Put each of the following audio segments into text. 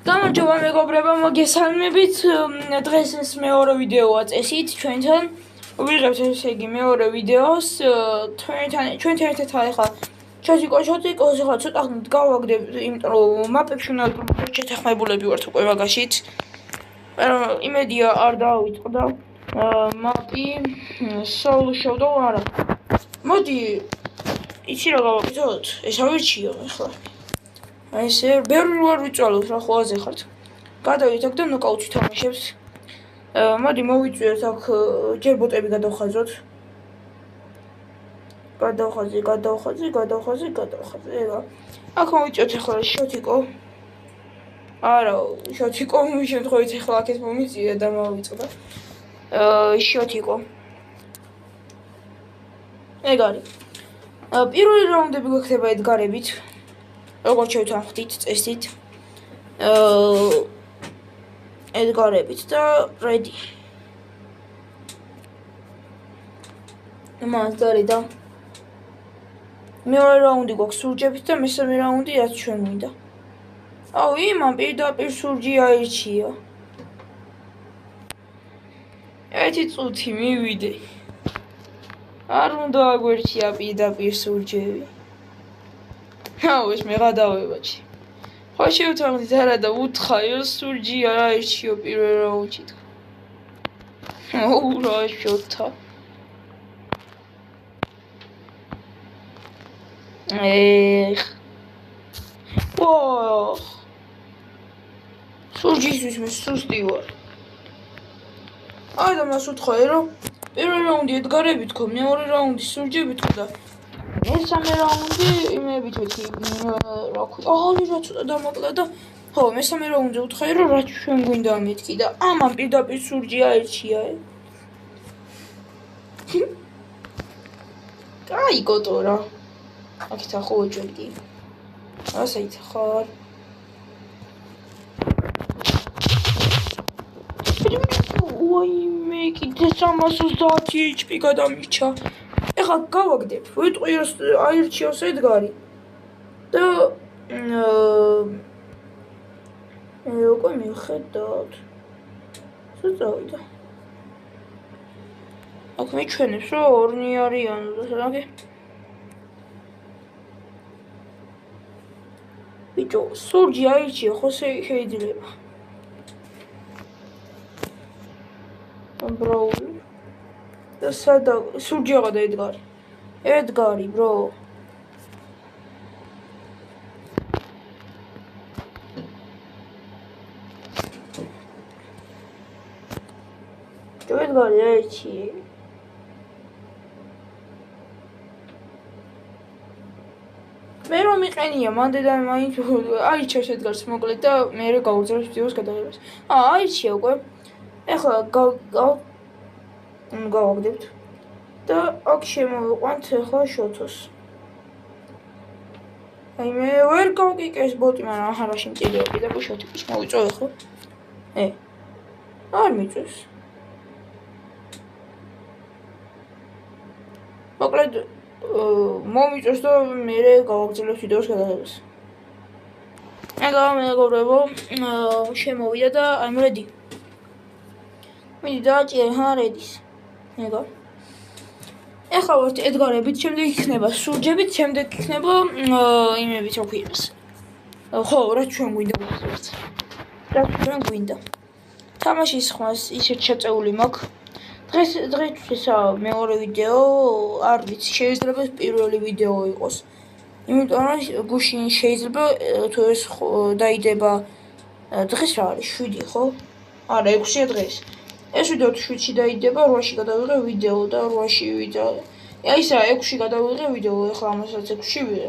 გამარჯობა მეგობრებო, მოგესალმებით. დღეს ეს მეორე ვიდეოა წესით ჩვენთან. ვიღებთ ესე იგი მეორე ვიდეოს. ჩვენთან ერთად ახლა ჩოციკოს ახლა ცოტა გავაგდებ, იმიტომ რომ მაპებში უნდა შეთანხმებულები ვართ უკვე მაგაშიც. იმედია არ დავიწყდა მაპი Soul Shadow არა. მოდი იცი რა გავაკეთოთ? ეს ავირჩიო ახლა. ესე ბევრი ვარ ვიწვალოთ რა ხოაზე ხართ. გადავიდეთ აქ და ნოკაუტში თამაშებს. მოდი მოვიწვიოთ აქ ჯერ ბოტები გადავხაზოთ. გადავხაზი. ეგა. აქ მოვიწვიოთ ახლა შოთიკო. არა, შოთიკო მის შემთხვევით ახლა აქეთ მომიწია და მოვიწყდა. შოთიკო. ეგ არის. პირველი რაუნდები გვექნება ედგარებით. როგორც შევთანხმდით წესით. ედგარებით და ready. მას გარდა მეორე რაუნდი გვაქვს სურჯებით და მესამე რაუნდი რაც ჩვენ მინდა. აუ, იმან პირდაპირ სურჯი აირჩია. ერთი წუთი მივიდე. არ უნდა აგვერჩია პირდაპირ სურჯები. აუ, ეს მე გადავებაჩი. ხო შევთანხმდით არა და უთხაიო სურჯი არ აირჩიო პირველ რაუნდში. აუ, რა შოთა. ოჰ. სურჯისთვის მე სუსტი ვარ. აი და მას უთხარი რომ პირველი რაუნდი ედგარებით ხო, მეორე რაუნდი სურჯებით ხო და მესამე რაუნდი იმებით ვეთი რა ქვია, რა ცოტა დამოკლა და ხო, მესამე რაუნდზე უთხარი რომ რაც ჩვენ გვინდა მეთქი და ამან პირდაპირ სურჯი აირჩია. კაი კოტორა. აქეთ ახო ჯერგი. ასეთ ხარ. ვაიმე, კიდე 330 HP გადამირჩა. ეხლა გავაგდებ, ვიტყვი აირჩიოს ედგარი და უკვე მიხედავთ. წავიდა. აქ მეჩვენებს რომ ორნი არიან და რაღაცა. ბიჭო, სურჯი აირჩია, ხო შეიძლება. ბროული. და სადა სურჯი აღა და ედგარი. ედგარი, ბრო. ედგარი აირჩია. მე რომ მიყენია მანდედა მაინც აირჩევს ედგარს მოკლედ და მე რა გავუძლებს ვიდეოს გადაღებას. აირჩია უკვე. ეხლა გავაგდებთ და აქ შემოვიყვანთ ახლა შოთოს. აი მე ვერ გავკიკეს ბოტი, მაგრამ ახლა შემჭირდება კიდევ შოთის მოვიწოვე ხო? არ მიწევს. მოკლედ მომიწევს და მე გავაგრძელებ ვიდეოს გადაღებას. ეგა მეგობრებო, შემოვიდა და I'm ready. მიდი დააჭირე რედის. ეგა. ეხლა ვართ ედგარებით, შემდეგ იქნება სურჯებით, შემდეგ იქნება იმებით რა ქვია ეს. ხო, რა ჩვენ გვინდა ვახსოვთ. რა ჩვენ გვინდა. თამაშის ხმას ისეთ შეწეული მაქვს. დღეს მეორე ვიდეო, არ ვიცი, შეიძლება პირველი ვიდეო იყოს. იმიტომ რომ გუშინ შეიძლება თუ ეს დაიდება დღეს რა არის 7 ხო? არა, 6-ია დღეს. ეს ვიდეო 7-ში დაიდება, 8-ში გადავიღე ვიდეო და 8-ში ვიდეო. აი ისა 6-ში გადავიღე ვიდეო, ეხლა ამასაც 6-ში ვიღე.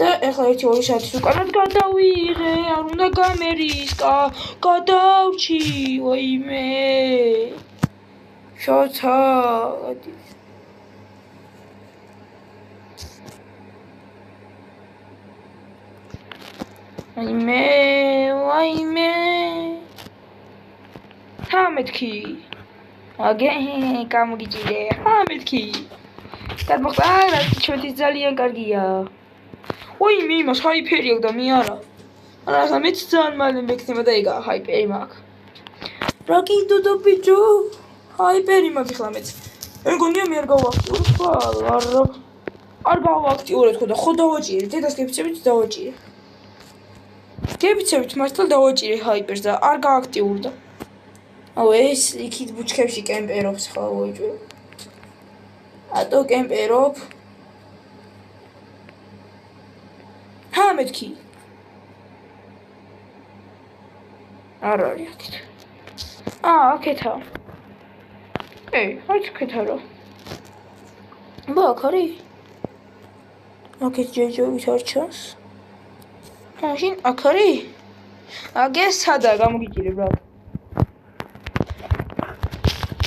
და ეხლა 1-2 საათის უკანად გადავიღე, არ უნდა გამერისკა, გადავრჩი, ვაიმე. შოთა. ვაიმე. მეთქი. აგე გამოგიჭირე. მეთქი. გადმოხდა, რა ჩვენი ძალიან კარგია. ვაიმე, იმას ჰაიფერი აქვს და მე არა. რა მეც ძალიან მალე მექნება და ეგა ჰაიპერი მაქვს. რა კიდოდა ბიჭო? ჰაიპერი მაქვს ხლა მეც. მეგონია მე არ გავაქტიურებ ხო? არ გავაქტიურებ ხო და ხო დავაჭირე, დედას გეფიცებით დავაჭირე. გეფიცებით მართლა დავაჭირე ჰაიპერს და არ გააქტიურდა. აუ ეს იქით ბუჩქებში კემპერობს ხა ვაჭო. ატო კემპერობ. ჰა მეთქი. არ არის აქეთ. აქეთა. აი აქეთა რა. ბაქ არის. აქეთ ჯეჯობით არ ჩანს. მაშინ აქ არის? აგე სადა გამოგიჭირე ბრატ.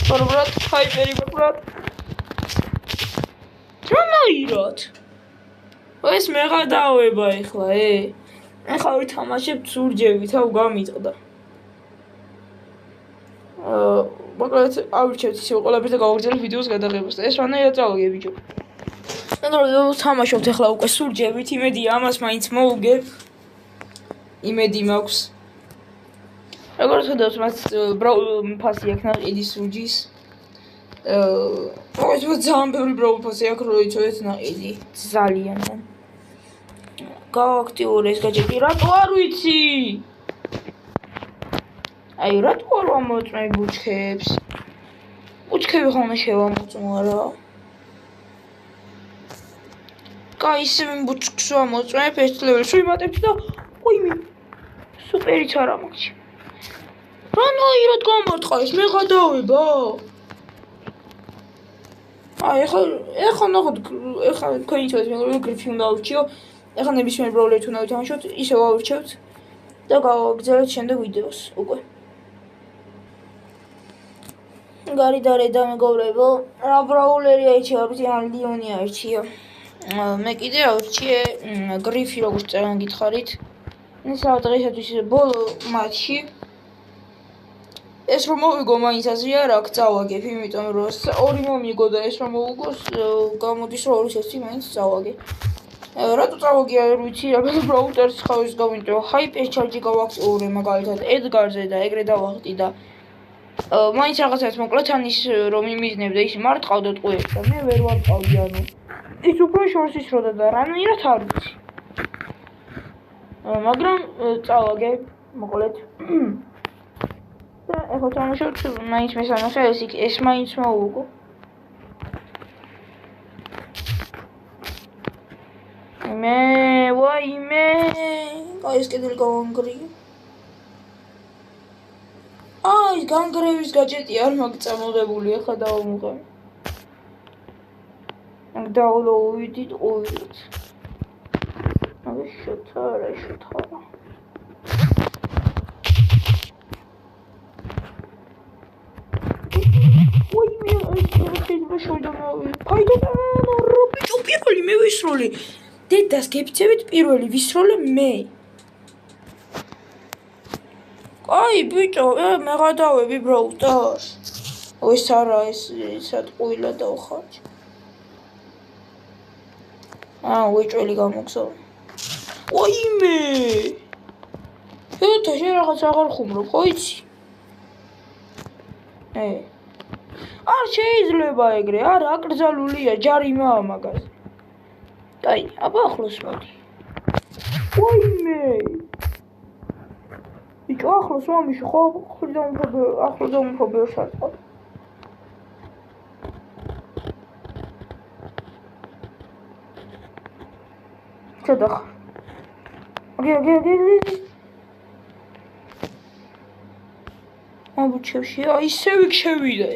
ბრატ, ჰაიპერი ბრატ. რანაირად? ეს მეღადავება ეხლა, ეხლა ვითამაშებ სურჯებით, აუ გამიტყდა. მაგრამ ავირჩევთ ისე ყველაფერს და გავაგრძელებ ვიდეოს გადაღებას და ეს რანაირად წავაგე ბიჭო. ანუ თამაშობთ ეხლა უკვე სურჯებით, იმედია ამას მაინც მოუგებ. იმედი მაქვს. როგორც ხედავთ, მას ბრაულ ფასი აქვს ნაყიდი სურჯის. ეს ძალიან ბევრი ბრაულ ფასი აქვს, რომ იცოდეთ ნაყიდი. ძალიან. გავაქტიურე ეს გაჯეტი, რატო არ ვიცი? აი, რატო არ ვამოწმე ბუჩქებს? ბუჩქები ხოლმე შევამოწმო რა. კაი, ისე ბუჩქს ვამოწმებ, ეს ლეველს ვიმატებ და ოიმე. სუპერიც არ ამაქვს. რანაირად გამარტყა ეს მეღადავება? ეხლა ნახოთ, ეხლა თქვენი იცოდეთ მე გრიფი უნდა ავირჩიო. ეხლა ნებისმიერ ბრაულერს უნდა ვითამაშოთ, ისე ვავირჩევთ და გავაგრძელებთ შემდეგ ვიდეოს უკვე. გარიდარე და მეგობრებო, რა ბრაულერი აირჩია, ლიონი აირჩია. მე კიდე ავირჩიე გრიფი, როგორც წერან გითხარით. ეს დღეისათვის ბოლო მატჩი. ეს რომ მოვიგო მაინც აზრი არ აქვს, წავაგებ, იმიტომ რომ ორი მომიგო და ეს რომ მოვიგოს, გამოდის რომ ორის ერთი მაინც წავაგე. რატო წავაგე არ ვიცი, რაბენა ბრაულერს ხავის გავინტო, ჰაიპერ ჩარჯი გავაქტიურე მაგალითად ედგარზე და ეგრე დავახტი და მაინც რაღაცას მოკლედ თან ის რომ იმიზნებდა ის მარტყავდა ტყუებს და მე ვერ ვარტყავდი ანუ ის უფრო შორს ისროდა და რანაირად არ ვიცი. მაგრამ წავაგე მოკლედ და ეხლა თამაშობთ მაინც მესამე ეს მაინც მოუგო. ვაიმე აი ეს კედელი გავანგრიე. ის განგრევის გაჯეტი არ მაქვს წამოღებული, ახლა დავამუღებ. დავულოვიდით ყურით. შოთარა. ვაიმე ეს შეიძლება ფაიდო რობიჭო პირველი მე ვისროლე. დედას გეფიცებით პირველი ვისროლე მე. აი ბიჭო, მეღადავები ბრაულტარს. ეს არა ეს სატყუილა დავხარჯ. უეჭველი გამოგზავნა. ოიმე! შენ რაღაც აღარ ხუმრობ, ხო იცი? არ შეიძლება ეგრე, არა აკრძალულია, ჯარიმაა მაგაზე. აი, აბა ახლოს მოდი. ოიმე! ბიჭო, ახლოს მომიშო, ხო, ახლოდან უფრო ბევრს არ ყავ. ჩადახარ. ოგე. ბუჩქებში, ისე ვიქ შევიდე.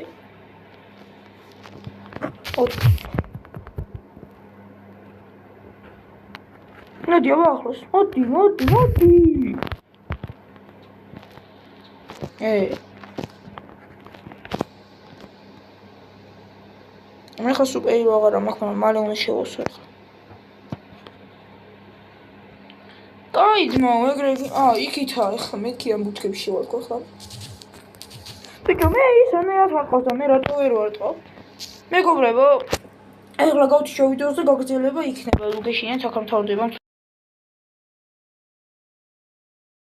მოდი, აბა ახლოს. მოდი. მე ხა სუპერი ვაღარა მაქვს, მალე უნდა შევასვე. კაი ძმაო, ეგრე იქითა, ეხლა მეთქი ამ ბუჩქებში შევარდო ხა. ბიჭო, მე ისინი არ ვარყავ და მე რატო ვერ ვარტყავ? მეგობრებო, ეხლა გავთიშო ვიდეოს და გაგრძელება იქნება, უგეშინეთ აქ მთავრდება.